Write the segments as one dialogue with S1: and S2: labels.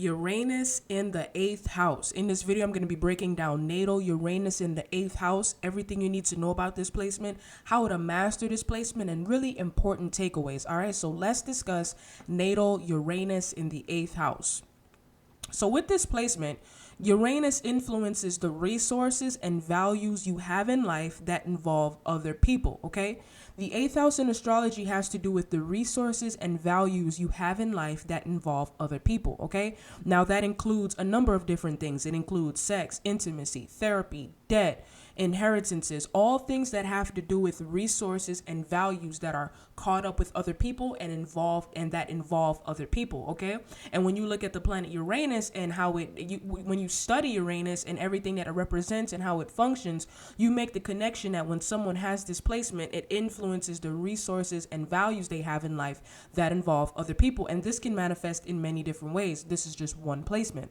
S1: Uranus in the 8th house. In this video, I'm going to be breaking down natal Uranus in the 8th house, everything you need to know about this placement, how to master this placement, and really important takeaways. All right, so let's discuss natal Uranus in the 8th house. So with this placement, Uranus influences the resources and values you have in life that involve other people, okay? The 8th house in astrology has to do with the resources and values you have in life that involve other people, okay? Now that includes a number of different things. It includes sex, intimacy, therapy, debt, inheritances, all things that have to do with resources and values that are caught up with other people and that involve other people, okay? And when you look at the planet Uranus and how when you study Uranus and everything that it represents and how it functions, you make the connection that when someone has this placement, it influences the resources and values they have in life that involve other people. And this can manifest in many different ways. This is just one placement.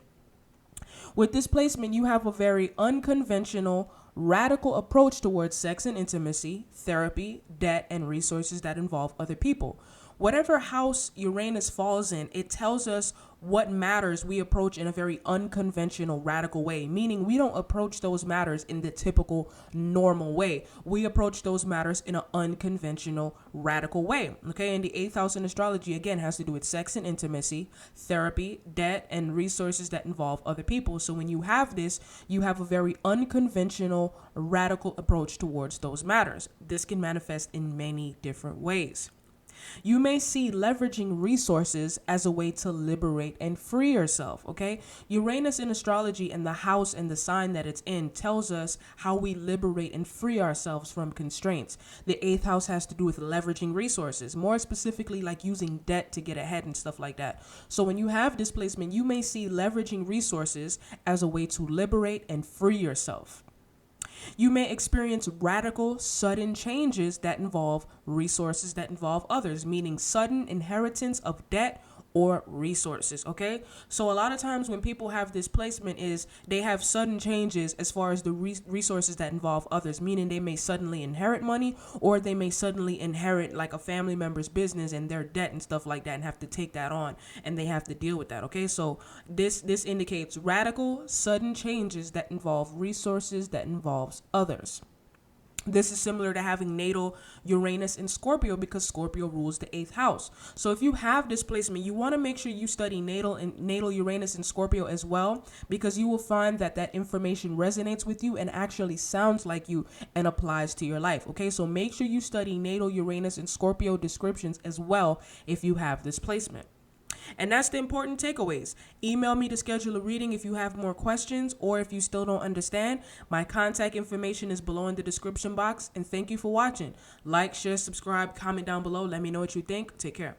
S1: With this placement, you have a very unconventional, radical approach towards sex and intimacy, therapy, debt, and resources that involve other people. Whatever house Uranus falls in, it tells us what matters we approach in a very unconventional, radical way, meaning we don't approach those matters in the typical, normal way. We approach those matters in an unconventional, radical way, okay? And the 8th house in astrology, again, has to do with sex and intimacy, therapy, debt, and resources that involve other people. So when you have this, you have a very unconventional, radical approach towards those matters. This can manifest in many different ways. You may see leveraging resources as a way to liberate and free yourself, okay? Uranus in astrology and the house and the sign that it's in tells us how we liberate and free ourselves from constraints. The 8th house has to do with leveraging resources, more specifically like using debt to get ahead and stuff like that. So when you have displacement, you may see leveraging resources as a way to liberate and free yourself. You may experience radical, sudden changes that involve resources that involve others, meaning sudden inheritance of debt or resources, okay? So a lot of times when people have this placement is they have sudden changes as far as the resources that involve others, meaning they may suddenly inherit money or they may suddenly inherit like a family member's business and their debt and stuff like that and have to take that on and they have to deal with that, okay? So this indicates radical, sudden changes that involve resources that involves others. This is similar to having natal Uranus in Scorpio because Scorpio rules the 8th house. So if you have this placement, you want to make sure you study natal Uranus in Scorpio as well, because you will find that information resonates with you and actually sounds like you and applies to your life. Okay, so make sure you study natal Uranus in Scorpio descriptions as well if you have this placement. And that's the important takeaways. Email me to schedule a reading if you have more questions or if you still don't understand. My contact information is below in the description box. And thank you for watching. Like, share, subscribe, comment down below. Let me know what you think. Take care.